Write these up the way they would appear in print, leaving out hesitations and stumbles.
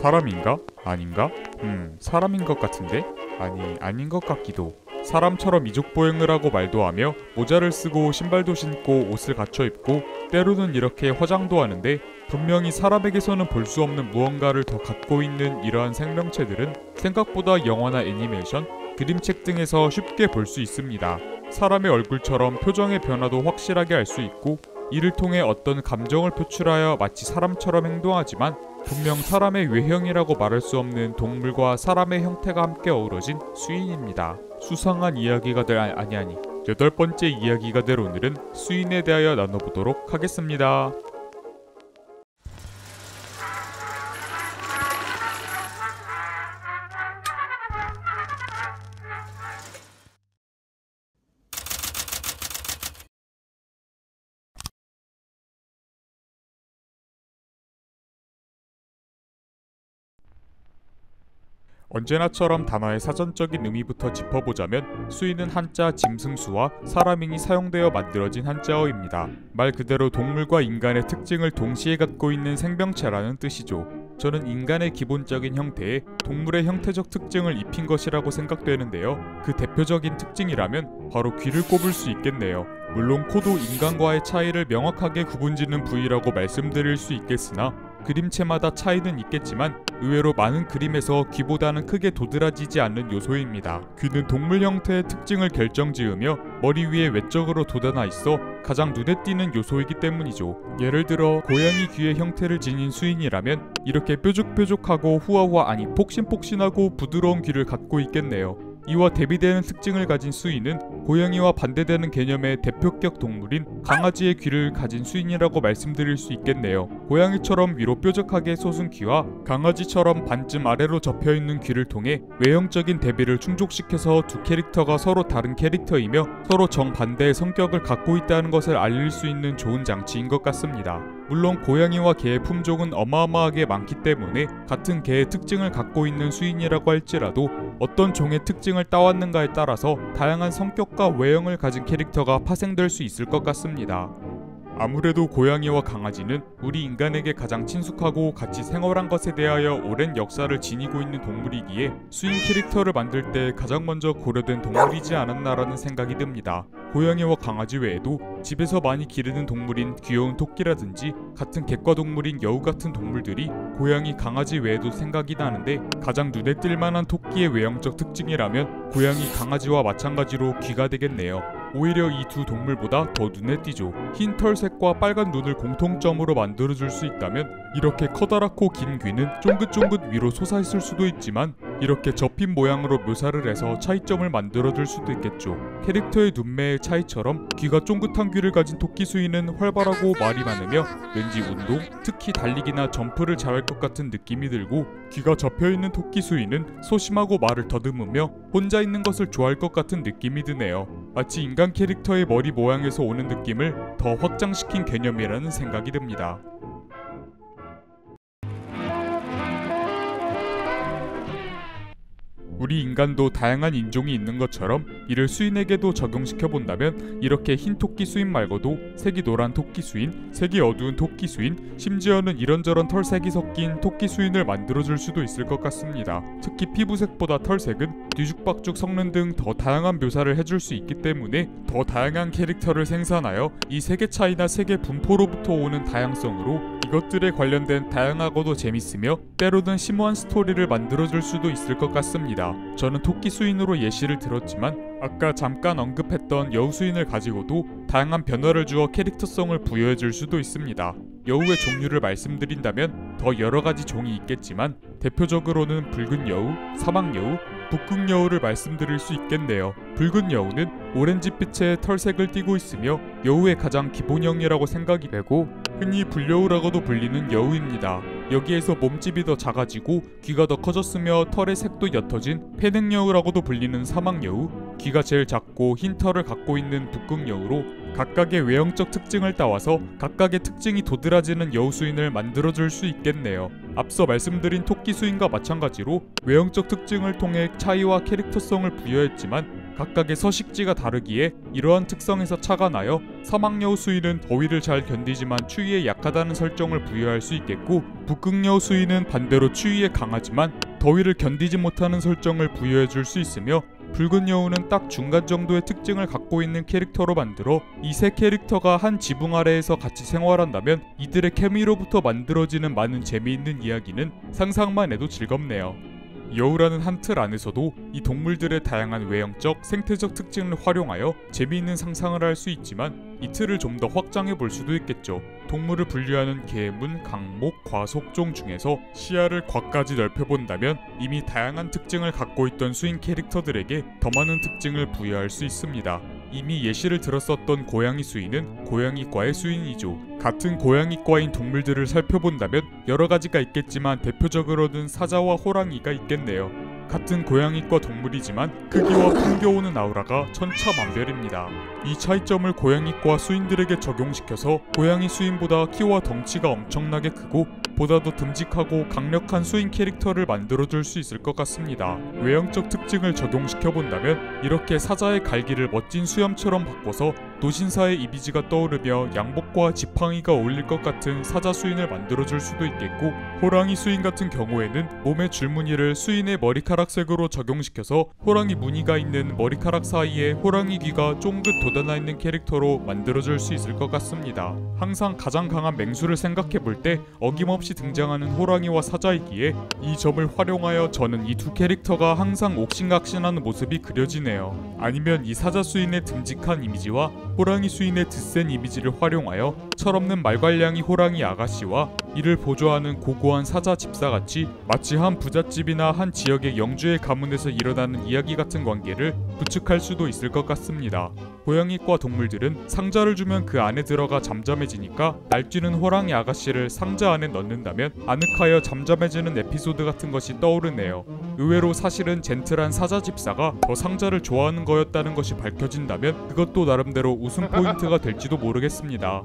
사람인가? 아닌가? 사람인 것 같은데? 아니, 아닌 것 같기도. 사람처럼 이족보행을 하고 말도 하며 모자를 쓰고 신발도 신고 옷을 갖춰 입고 때로는 이렇게 화장도 하는데 분명히 사람에게서는 볼 수 없는 무언가를 더 갖고 있는 이러한 생명체들은 생각보다 영화나 애니메이션, 그림책 등에서 쉽게 볼 수 있습니다. 사람의 얼굴처럼 표정의 변화도 확실하게 알 수 있고 이를 통해 어떤 감정을 표출하여 마치 사람처럼 행동하지만 분명 사람의 외형이라고 말할 수 없는 동물과 사람의 형태가 함께 어우러진 수인입니다. 수상한 이야기가 될 아니 8번째 이야기가 될 오늘은 수인에 대하여 나눠보도록 하겠습니다. 언제나처럼 단어의 사전적인 의미부터 짚어보자면 수인은 한자 짐승수와 사람인이 사용되어 만들어진 한자어입니다. 말 그대로 동물과 인간의 특징을 동시에 갖고 있는 생명체라는 뜻이죠. 저는 인간의 기본적인 형태에 동물의 형태적 특징을 입힌 것이라고 생각되는데요. 그 대표적인 특징이라면 바로 귀를 꼽을 수 있겠네요. 물론 코도 인간과의 차이를 명확하게 구분짓는 부위라고 말씀드릴 수 있겠으나 그림체마다 차이는 있겠지만 의외로 많은 그림에서 귀보다는 크게 도드라지지 않는 요소입니다. 귀는 동물 형태의 특징을 결정지으며 머리 위에 외적으로 돋아나 있어 가장 눈에 띄는 요소이기 때문이죠. 예를 들어 고양이 귀의 형태를 지닌 수인이라면 이렇게 뾰족뾰족하고 후아후아 아니 폭신폭신하고 부드러운 귀를 갖고 있겠네요. 이와 대비되는 특징을 가진 수인은 고양이와 반대되는 개념의 대표격 동물인 강아지의 귀를 가진 수인이라고 말씀드릴 수 있겠네요. 고양이처럼 위로 뾰족하게 솟은 귀와 강아지처럼 반쯤 아래로 접혀있는 귀를 통해 외형적인 대비를 충족시켜서 두 캐릭터가 서로 다른 캐릭터이며 서로 정반대의 성격을 갖고 있다는 것을 알릴 수 있는 좋은 장치인 것 같습니다. 물론 고양이와 개의 품종은 어마어마하게 많기 때문에 같은 개의 특징을 갖고 있는 수인이라고 할지라도 어떤 종의 특징을 따왔는가에 따라서 다양한 성격과 외형을 가진 캐릭터가 파생될 수 있을 것 같습니다. 아무래도 고양이와 강아지는 우리 인간에게 가장 친숙하고 같이 생활한 것에 대하여 오랜 역사를 지니고 있는 동물이기에 수인 캐릭터를 만들 때 가장 먼저 고려된 동물이지 않았나라는 생각이 듭니다. 고양이와 강아지 외에도 집에서 많이 기르는 동물인 귀여운 토끼라든지 같은 객과 동물인 여우 같은 동물들이 고양이, 강아지 외에도 생각이 나는데 가장 눈에 띌 만한 토끼의 외형적 특징이라면 고양이, 강아지와 마찬가지로 귀가 되겠네요. 오히려 이 두 동물보다 더 눈에 띄죠. 흰 털색과 빨간 눈을 공통점으로 만들어줄 수 있다면 이렇게 커다랗고 긴 귀는 쫑긋쫑긋 위로 솟아있을 수도 있지만 이렇게 접힌 모양으로 묘사를 해서 차이점을 만들어줄 수도 있겠죠. 캐릭터의 눈매의 차이처럼 귀가 쫑긋한 귀를 가진 토끼 수인은 활발하고 말이 많으며 왠지 운동, 특히 달리기나 점프를 잘할 것 같은 느낌이 들고 귀가 접혀있는 토끼 수인은 소심하고 말을 더듬으며 혼자 있는 것을 좋아할 것 같은 느낌이 드네요. 마치 인간 캐릭터의 머리 모양에서 오는 느낌을 더 확장시킨 개념이라는 생각이 듭니다. 우리 인간도 다양한 인종이 있는 것처럼 이를 수인에게도 적용시켜본다면 이렇게 흰 토끼 수인 말고도 색이 노란 토끼 수인, 색이 어두운 토끼 수인, 심지어는 이런저런 털색이 섞인 토끼 수인을 만들어줄 수도 있을 것 같습니다. 특히 피부색보다 털색은 뒤죽박죽 섞는 등 더 다양한 묘사를 해줄 수 있기 때문에 더 다양한 캐릭터를 생산하여 이 색의 차이나 색의 분포로부터 오는 다양성으로 이것들에 관련된 다양하고도 재밌으며 때로는 심오한 스토리를 만들어줄 수도 있을 것 같습니다. 저는 토끼 수인으로 예시를 들었지만 아까 잠깐 언급했던 여우 수인을 가지고도 다양한 변화를 주어 캐릭터성을 부여해줄 수도 있습니다. 여우의 종류를 말씀드린다면 더 여러가지 종이 있겠지만 대표적으로는 붉은 여우, 사막 여우, 북극 여우를 말씀드릴 수 있겠네요. 붉은 여우는 오렌지빛의 털색을 띠고 있으며 여우의 가장 기본형이라고 생각이 되고 흔히 불여우라고도 불리는 여우입니다. 여기에서 몸집이 더 작아지고 귀가 더 커졌으며 털의 색도 옅어진 패넥여우라고도 불리는 사막여우, 귀가 제일 작고 흰 털을 갖고 있는 북극여우로 각각의 외형적 특징을 따와서 각각의 특징이 도드라지는 여우 수인을 만들어줄 수 있겠네요. 앞서 말씀드린 토끼 수인과 마찬가지로 외형적 특징을 통해 차이와 캐릭터성을 부여했지만 각각의 서식지가 다르기에 이러한 특성에서 차가 나여 사막여우 수인은 더위를 잘 견디지만 추위에 약하다는 설정을 부여할 수 있겠고, 북극여우 수인은 반대로 추위에 강하지만 더위를 견디지 못하는 설정을 부여해 줄 수 있으며, 붉은 여우는 딱 중간 정도의 특징을 갖고 있는 캐릭터로 만들어 이 세 캐릭터가 한 지붕 아래에서 같이 생활한다면 이들의 케미로부터 만들어지는 많은 재미있는 이야기는 상상만 해도 즐겁네요. 여우라는 한 틀 안에서도 이 동물들의 다양한 외형적, 생태적 특징을 활용하여 재미있는 상상을 할 수 있지만 이 틀을 좀 더 확장해 볼 수도 있겠죠. 동물을 분류하는 계문, 강목, 과속종 중에서 시야를 곽까지 넓혀본다면 이미 다양한 특징을 갖고 있던 수인 캐릭터들에게 더 많은 특징을 부여할 수 있습니다. 이미 예시를 들었었던 고양이 수인은 고양이과의 수인이죠. 같은 고양이과인 동물들을 살펴본다면 여러 가지가 있겠지만 대표적으로는 사자와 호랑이가 있겠네요. 같은 고양이과 동물이지만 크기와 풍겨오는 아우라가 천차만별입니다. 이 차이점을 고양이과 수인들에게 적용시켜서 고양이 수인보다 키와 덩치가 엄청나게 크고 보다 더 듬직하고 강력한 수인 캐릭터를 만들어줄 수 있을 것 같습니다. 외형적 특징을 적용시켜본다면 이렇게 사자의 갈기를 멋진 수염처럼 바꿔서 노신사의 이미지가 떠오르며 양복과 지팡이가 어울릴 것 같은 사자 수인을 만들어줄 수도 있겠고, 호랑이 수인 같은 경우에는 몸의 줄무늬를 수인의 머리카락색으로 적용시켜서 호랑이 무늬가 있는 머리카락 사이에 호랑이 귀가 쫑긋 돋아나 있는 캐릭터로 만들어줄 수 있을 것 같습니다. 항상 가장 강한 맹수를 생각해볼 때 어김없이 등장하는 호랑이와 사자이기에 이 점을 활용하여 저는 이 두 캐릭터가 항상 옥신각신하는 모습이 그려지네요. 아니면 이 사자 수인의 듬직한 이미지와 호랑이 수인의 드센 이미지를 활용하여 철없는 말괄량이 호랑이 아가씨와 이를 보조하는 고고한 사자 집사같이 마치 한 부잣집이나 한 지역의 영주의 가문에서 일어나는 이야기 같은 관계를 구축할 수도 있을 것 같습니다. 고양이과 동물들은 상자를 주면 그 안에 들어가 잠잠해지니까 날뛰는 호랑이 아가씨를 상자 안에 넣는다면 아늑하여 잠잠해지는 에피소드 같은 것이 떠오르네요. 의외로 사실은 젠틀한 사자 집사가 더 상자를 좋아하는 거였다는 것이 밝혀진다면 그것도 나름대로 웃음 포인트가 될지도 모르겠습니다.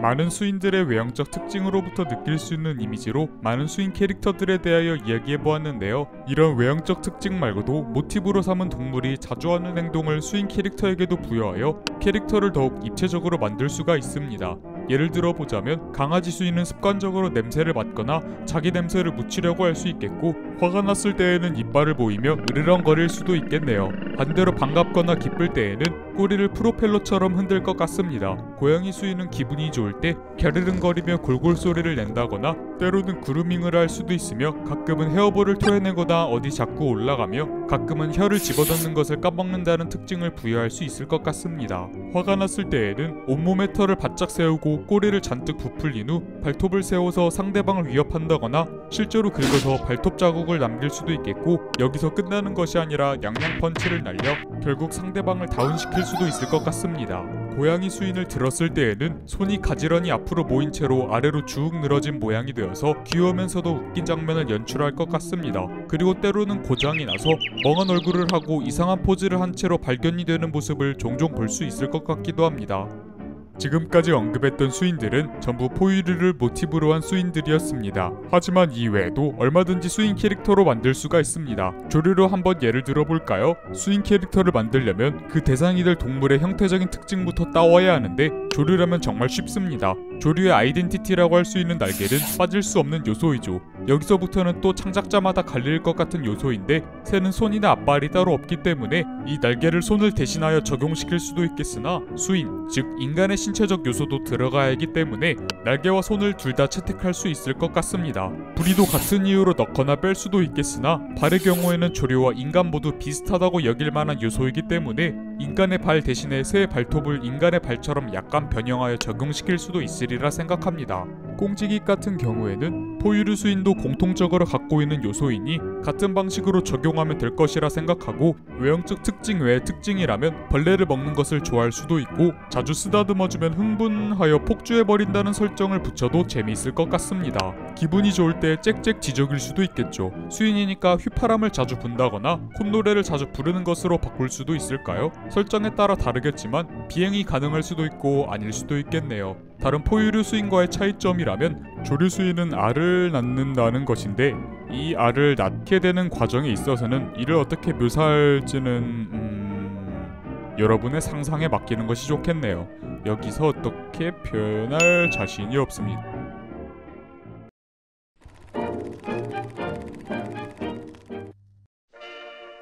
많은 수인들의 외형적 특징으로부터 느낄 수 있는 이미지로 많은 수인 캐릭터들에 대하여 이야기해보았는데요. 이런 외형적 특징 말고도 모티브로 삼은 동물이 자주 하는 행동을 수인 캐릭터에게도 부여하여 캐릭터를 더욱 입체적으로 만들 수가 있습니다. 예를 들어 보자면 강아지 수인은 습관적으로 냄새를 맡거나 자기 냄새를 묻히려고 할 수 있겠고, 화가 났을 때에는 이빨을 보이며 으르렁거릴 수도 있겠네요. 반대로 반갑거나 기쁠 때에는 꼬리를 프로펠러처럼 흔들 것 같습니다. 고양이 수인은 기분이 좋을 때 갸르릉거리며 골골 소리를 낸다거나 때로는 그루밍을 할 수도 있으며, 가끔은 헤어볼을 토해내거나 어디 자꾸 올라가며 가끔은 혀를 집어넣는 것을 까먹는다는 특징을 부여할 수 있을 것 같습니다. 화가 났을 때에는 온몸의 털을 바짝 세우고 꼬리를 잔뜩 부풀린 후 발톱을 세워서 상대방을 위협한다거나 실제로 긁어서 발톱 자국을 남길 수도 있겠고, 여기서 끝나는 것이 아니라 양양 펀치를 날려 결국 상대방을 다운시킬 수도 있을 것 같습니다. 고양이 수인을 들었을 때에는 손이 가지런히 앞으로 모인 채로 아래로 쭉 늘어진 모양이 되어서 귀여우면서도 웃긴 장면을 연출할 것 같습니다. 그리고 때로는 고장이 나서 멍한 얼굴을 하고 이상한 포즈를 한 채로 발견이 되는 모습을 종종 볼 수 있을 것 같기도 합니다. 지금까지 언급했던 수인들은 전부 포유류를 모티브로 한 수인들이었습니다. 하지만 이 외에도 얼마든지 수인 캐릭터로 만들 수가 있습니다. 조류로 한번 예를 들어볼까요? 수인 캐릭터를 만들려면 그 대상이 될 동물의 형태적인 특징부터 따와야 하는데 조류라면 정말 쉽습니다. 조류의 아이덴티티라고 할 수 있는 날개는 빠질 수 없는 요소이죠. 여기서부터는 또 창작자마다 갈릴 것 같은 요소인데, 새는 손이나 앞발이 따로 없기 때문에 이 날개를 손을 대신하여 적용시킬 수도 있겠으나 수인, 즉 인간의 신체적 요소도 들어가야 하기 때문에 날개와 손을 둘 다 채택할 수 있을 것 같습니다. 부리도 같은 이유로 넣거나 뺄 수도 있겠으나 발의 경우에는 조류와 인간 모두 비슷하다고 여길 만한 요소이기 때문에 인간의 발 대신에 새의 발톱을 인간의 발처럼 약간 변형하여 적용시킬 수도 있으리라 생각합니다. 꽁지깃 같은 경우에는 포유류 수인도 공통적으로 갖고 있는 요소이니 같은 방식으로 적용하면 될 것이라 생각하고, 외형적 특징 외의 특징이라면 벌레를 먹는 것을 좋아할 수도 있고, 자주 쓰다듬어주면 흥분하여 폭주해버린다는 설정을 붙여도 재미있을 것 같습니다. 기분이 좋을 때 짹짹 지저귀일 수도 있겠죠. 수인이니까 휘파람을 자주 분다거나 콧노래를 자주 부르는 것으로 바꿀 수도 있을까요? 설정에 따라 다르겠지만 비행이 가능할 수도 있고 아닐 수도 있겠네요. 다른 포유류 수인과의 차이점이라면 조류 수인은 알을 낳는다는 것인데, 이 알을 낳게 되는 과정에 있어서는 이를 어떻게 묘사할지는 여러분의 상상에 맡기는 것이 좋겠네요. 여기서 어떻게 표현할 자신이 없습니다.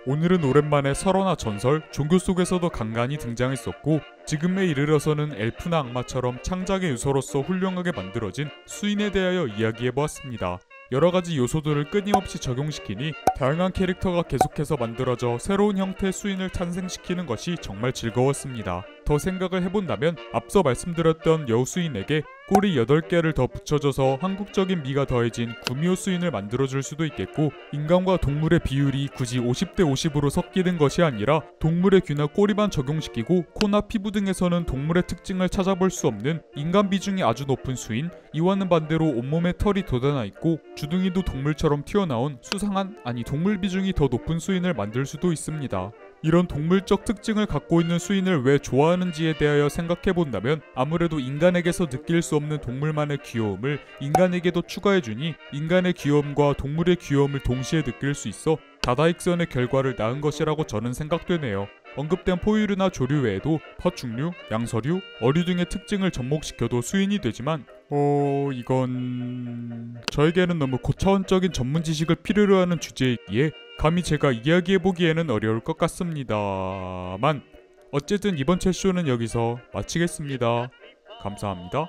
오늘은 오랜만에 설화나 전설, 종교 속에서도 간간히 등장했었고, 지금에 이르러서는 엘프나 악마처럼 창작의 요소로서 훌륭하게 만들어진 수인에 대하여 이야기해보았습니다. 여러가지 요소들을 끊임없이 적용시키니 다양한 캐릭터가 계속해서 만들어져 새로운 형태의 수인을 탄생시키는 것이 정말 즐거웠습니다. 더 생각을 해본다면 앞서 말씀드렸던 여우수인에게 꼬리 8개를 더 붙여줘서 한국적인 미가 더해진 구미호 수인을 만들어줄 수도 있겠고, 인간과 동물의 비율이 굳이 50대 50으로 섞이는 것이 아니라 동물의 귀나 꼬리만 적용시키고 코나 피부 등에서는 동물의 특징을 찾아볼 수 없는 인간 비중이 아주 높은 수인, 이와는 반대로 온몸에 털이 돋아나 있고 주둥이도 동물처럼 튀어나온 수상한, 아니 동물 비중이 더 높은 수인을 만들 수도 있습니다. 이런 동물적 특징을 갖고 있는 수인을 왜 좋아하는지에 대하여 생각해본다면 아무래도 인간에게서 느낄 수 없는 동물만의 귀여움을 인간에게도 추가해주니 인간의 귀여움과 동물의 귀여움을 동시에 느낄 수 있어 다다익선의 결과를 낳은 것이라고 저는 생각되네요. 언급된 포유류나 조류 외에도 파충류, 양서류, 어류 등의 특징을 접목시켜도 수인이 되지만 이건 저에게는 너무 고차원적인 전문 지식을 필요로 하는 주제이기에 감히 제가 이야기해보기에는 어려울 것 같습니다만, 어쨌든 이번 채쇼는 여기서 마치겠습니다. 감사합니다.